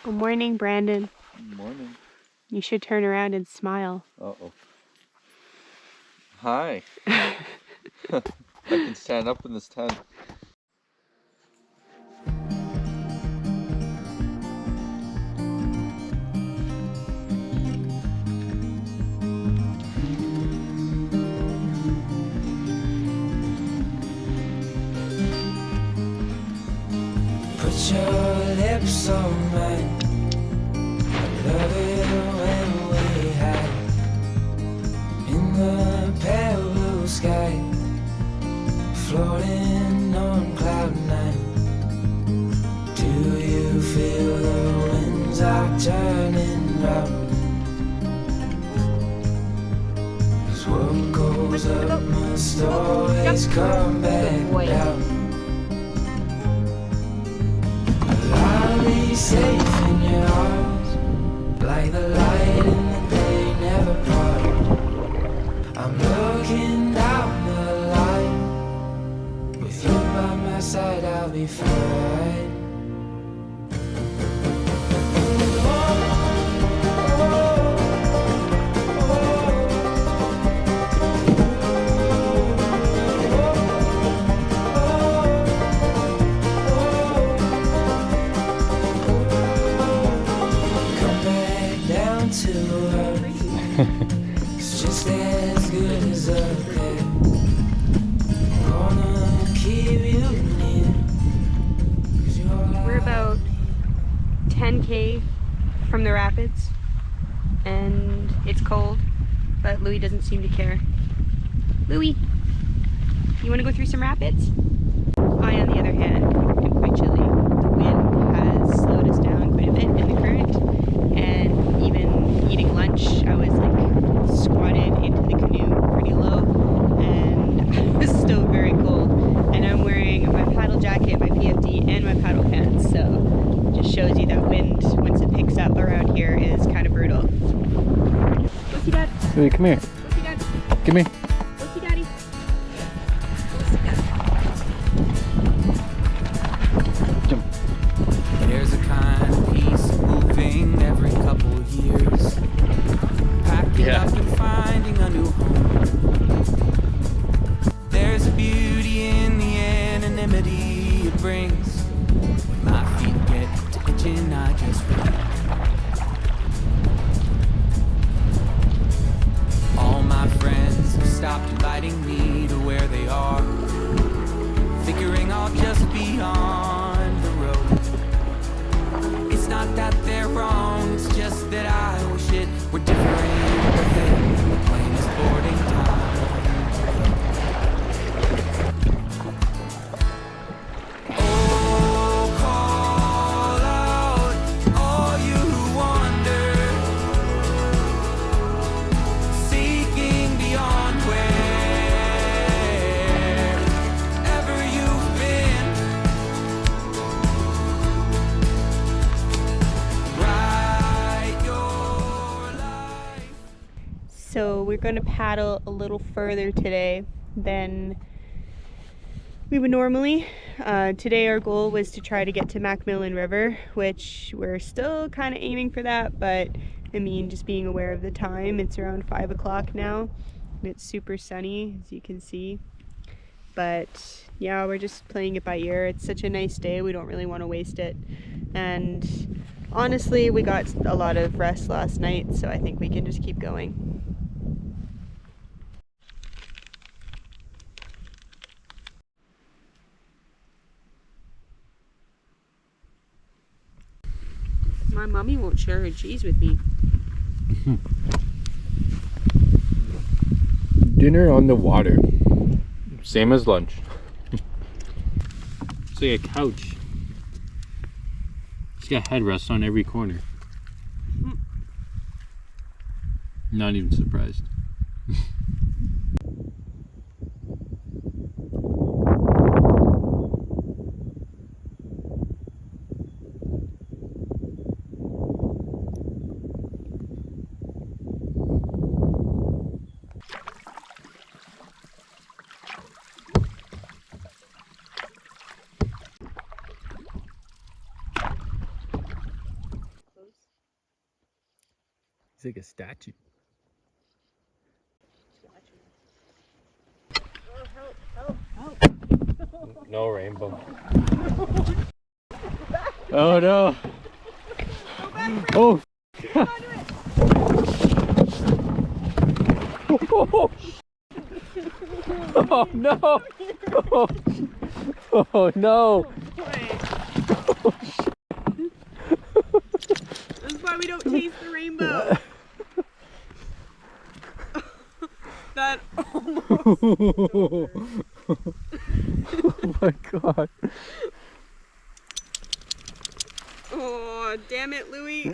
Good morning, Brandon. Good morning. You should turn around and smile. Uh-oh. Hi. I can stand up in this tent. Put your lips on mine. I love it when we hide in the pale blue sky, floating on cloud nine. Do you feel the winds are turning round? 'Cause what goes up must always come back down. I'll be safe in your arms, like the light in the day never part. I'm looking down the line, with you by my side I'll be fine. It's just as good as up there. Gonna keep you near. We're about 10K from the rapids, and it's cold, but Louis doesn't seem to care. Louis, you want to go through some rapids? I, on the other hand, am quite chilly. The wind has slowed us down quite a bit in the current, and even eating lunch, I was like squatted into the canoe pretty low, and I was still very cold. And I'm wearing my paddle jacket, my PFD, and my paddle pants, so it just shows you that wind, once it picks up around here, is kind of brutal. Go see Dad. Hey, come here. Go see Dad. Come here. Go see Daddy. Go see Dad. Jump. There's a kind of peace moving every couple years, packing up and finding a new home. There's a beauty in the anonymity it brings. When my feet get to itching, I just read. All my friends have stopped inviting me to where they are, figuring I'll just be on the road. It's not that they're wrong, it's just that I wish it were different. But then the plane is boarding time. Oh, call out all you who wander, seeking beyond wherever you've been. Write your life. So we're going to paddle a little further today than we would normally. Today our goal was to try to get to Macmillan River, which we're still kind of aiming for that, but I mean, just being aware of the time, it's around 5 o'clock now, and it's super sunny, as you can see. But yeah, we're just playing it by ear. It's such a nice day, we don't really want to waste it. And honestly, we got a lot of rest last night, so I think we can just keep going. My mommy won't share her cheese with me. Dinner on the water. Same as lunch. It's like a couch. It's got headrests on every corner. Not even surprised. like a statue. No rainbow. Oh no! Oh! Oh no! Oh no! This is why we don't chase the rainbow. That almost. Oh my god. Oh, damn it, Louie.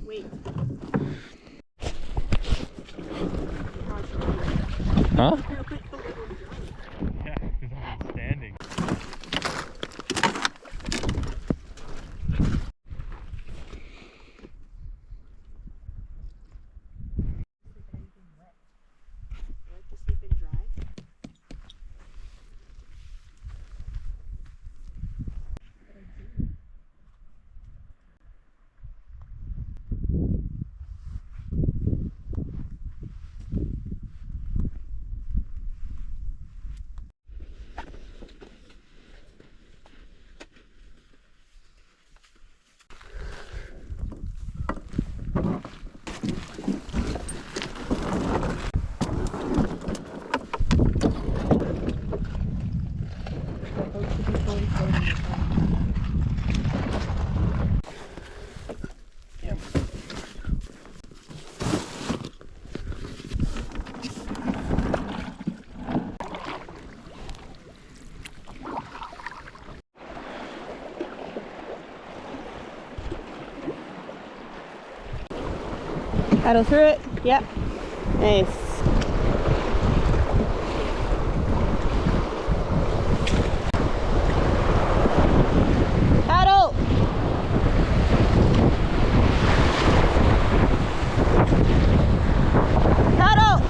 Wait. Huh? Yeah, because I'm standing. Paddle through it. Yep. Nice. Paddle. Paddle.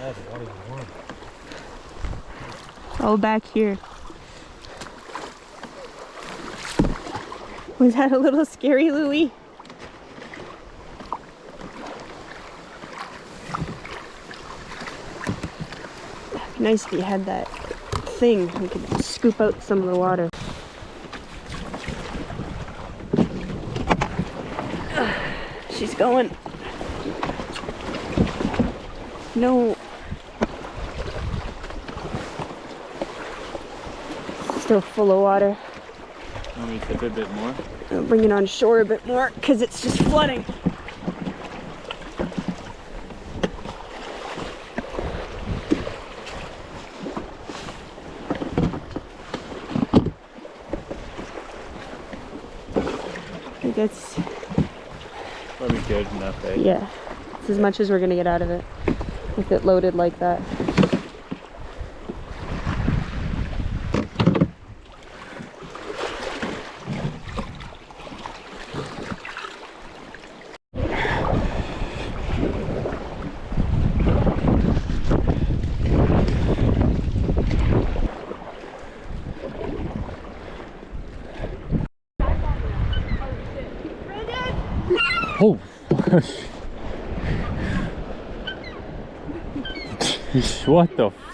Oh, the water's warm. Oh, back here. Was that a little scary, Louie? It'd be nice if you had that thing. We could scoop out some of the water. She's going. No. Still full of water. Want me to tip it a bit more? I'll bring it on shore a bit more because it's just flooding. I think that's, Probably good enough, eh? yeah, it's as much as we're gonna get out of it with it loaded like that. Oh! What the f?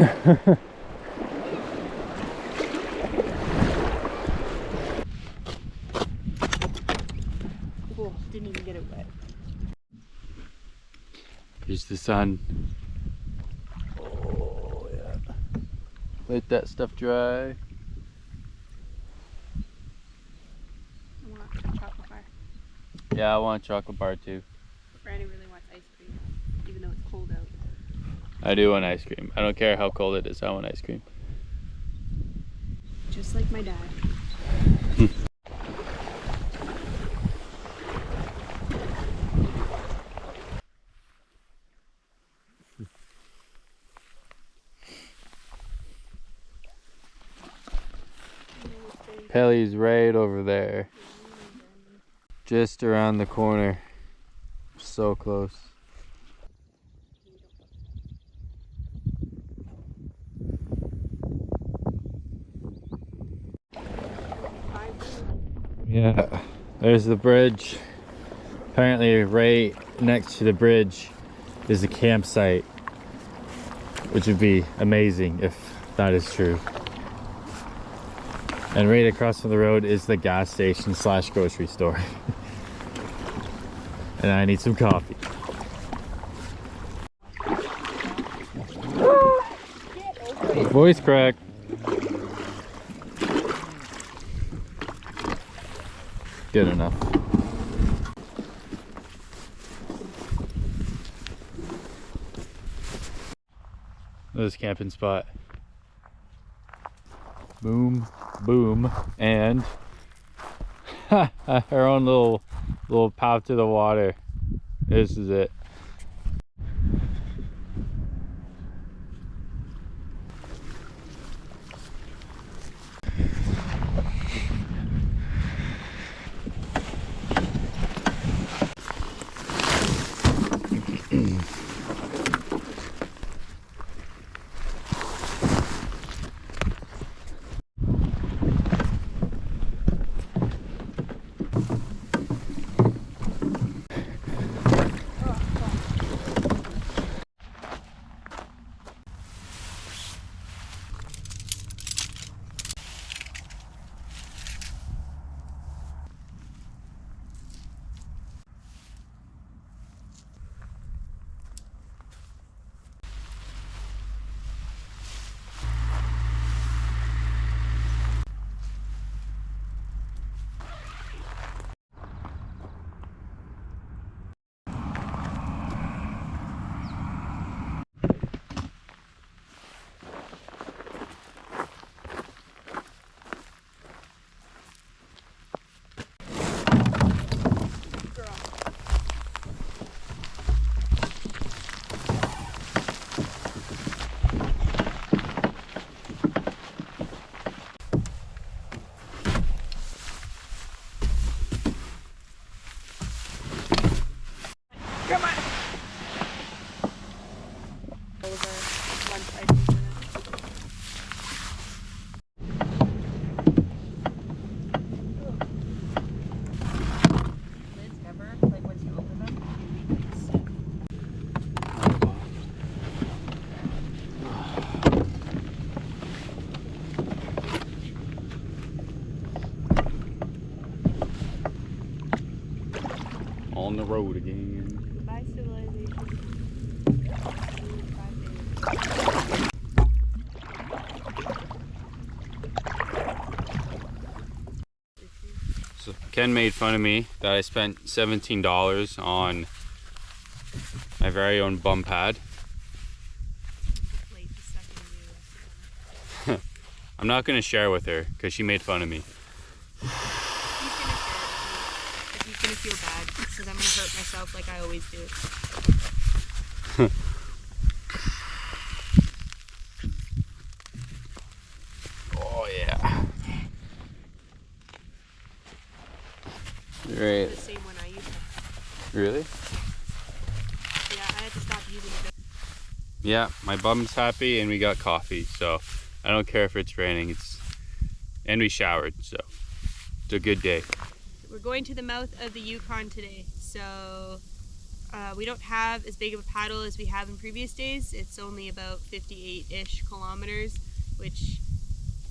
Oh, didn't even get it wet. Here's the sun. Oh yeah. Let that stuff dry. I want a chocolate bar. Yeah, I want a chocolate bar too. Brandon really wants ice cream, even though it's cold out. I do want ice cream. I don't care how cold it is, I want ice cream. Just like my dad. Pelly's right over there. Just around the corner. So close. Yeah, there's the bridge. Apparently right next to the bridge is a campsite, which would be amazing if that is true. And right across from the road is the gas station slash grocery store. And I need some coffee. Voice crack. Good enough. This camping spot. Boom, boom, and our own little path to the water. This is it. On the road again. Goodbye, civilization. So Ken made fun of me that I spent $17 on my very own bum pad. I'm not gonna share with her because she made fun of me. He's gonna feel bad because I'm gonna hurt myself like I always do. Oh yeah. Right. The same one I used to. Really? Yeah, I had to stop using it. Yeah, my bum's happy and we got coffee, so I don't care if it's raining. And we showered, so it's a good day. We're going to the mouth of the Yukon today, so We don't have as big of a paddle as we have in previous days. It's only about 58-ish kilometers, which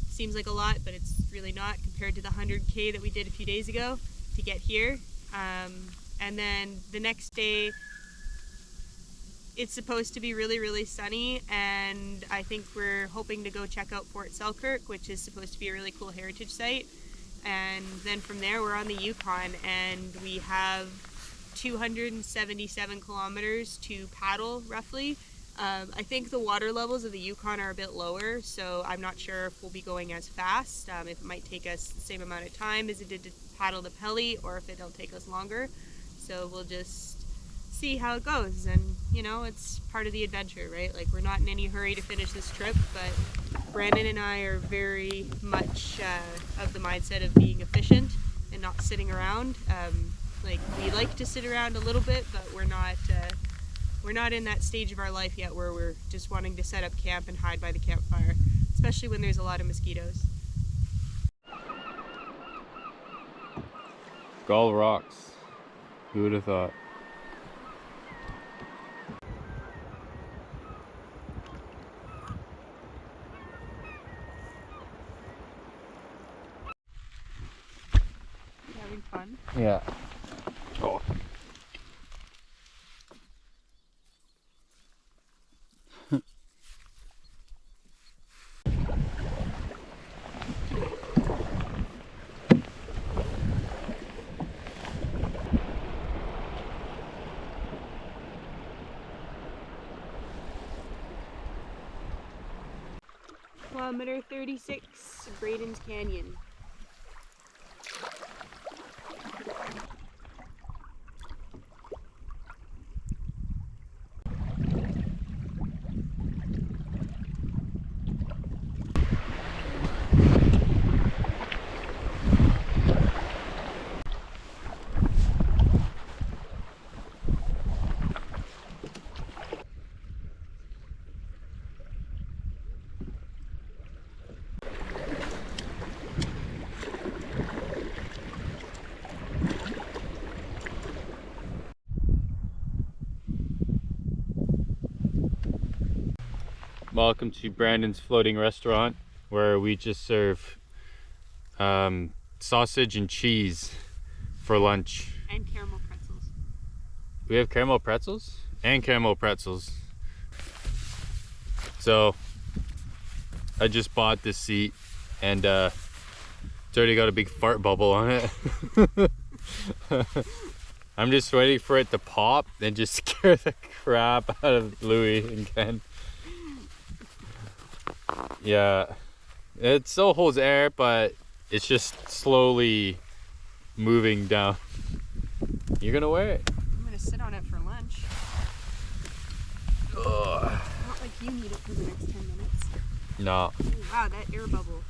seems like a lot, but it's really not compared to the 100K that we did a few days ago to get here. And then the next day, it's supposed to be really sunny, and I think we're hoping to go check out Fort Selkirk, which is supposed to be a really cool heritage site. And then from there we're on the Yukon, and we have 277 kilometers to paddle roughly. I think the water levels of the Yukon are a bit lower, so I'm not sure if we'll be going as fast, if it might take us the same amount of time as it did to paddle the Pelly, or if it'll take us longer. So we'll just see how it goes, and you know, it's part of the adventure, right? Like, we're not in any hurry to finish this trip, but Brandon and I are very much of the mindset of being efficient and not sitting around. Like, we like to sit around a little bit, but we're not in that stage of our life yet where we're just wanting to set up camp and hide by the campfire, especially when there's a lot of mosquitoes. Gull rocks. Who would have thought? You having fun? Yeah. Oh. Kilometer 36, Braden's Canyon. Welcome to Brandon's Floating Restaurant, where we just serve sausage and cheese for lunch. And caramel pretzels. We have caramel pretzels? And caramel pretzels. So I just bought this seat, and it's already got a big fart bubble on it. I'm just waiting for it to pop and just scare the crap out of Louis and Ken. Yeah, it still holds air, but it's just slowly moving down. You're gonna wear it? I'm gonna sit on it for lunch. Ugh. Not like you need it for the next 10 minutes. No. Oh, wow, that air bubble.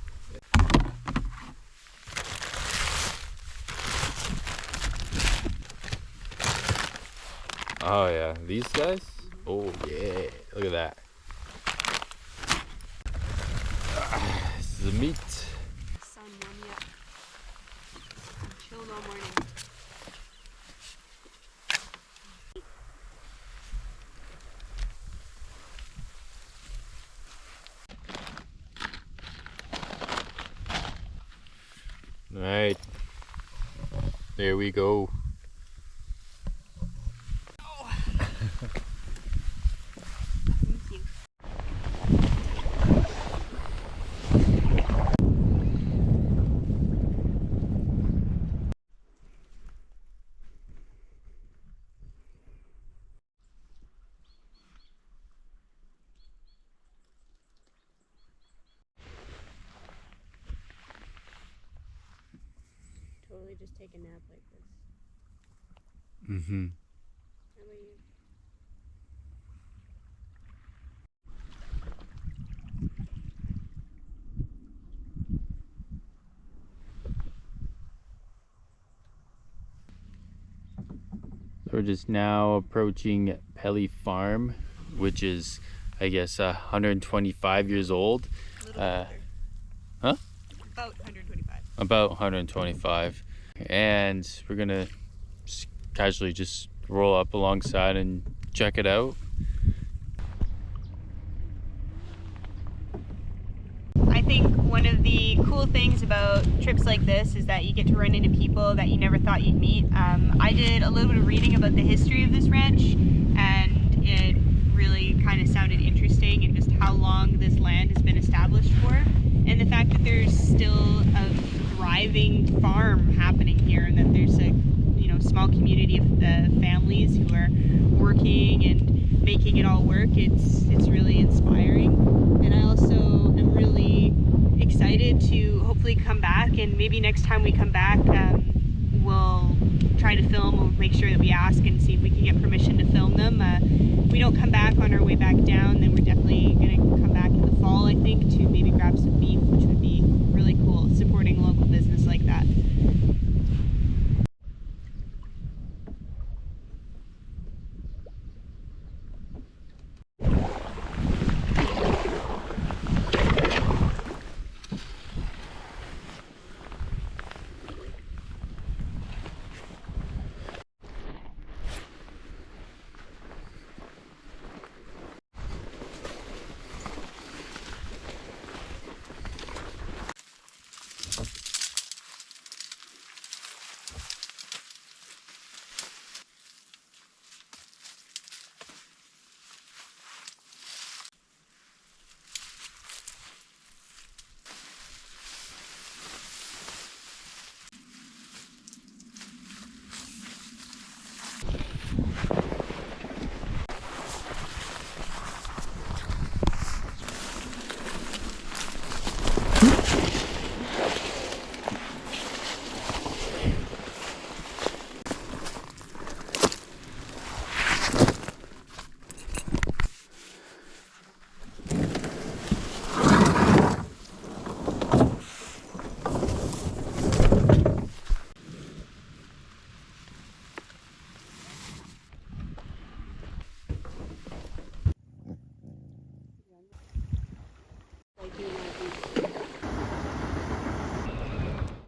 Oh yeah, these guys? Oh yeah, look at that. This is the meat. Sun warm me up. I'm chilled all morning. All right, there we go. Thank you. Totally just take a nap like this. Mm-hmm. How about you? We're just now approaching Pelly Farm, which is, I guess, 125 years old. A little older. Huh? About 125. About 125. And we're gonna casually just roll up alongside and check it out. I think one of the cool things about trips like this is that you get to run into people that you never thought you'd meet. I did a little bit of reading about the history of this ranch, and it really kind of sounded interesting, and just how long this land has been established for, and the fact that there's still a thriving farm happening here, and that there's a small community of families who are working and making it all work. It's really inspiring, and I also am really excited to hopefully come back, and maybe next time we come back we'll try to film. We'll make sure that we ask and see if we can get permission to film them. If we don't come back on our way back down, then we're definitely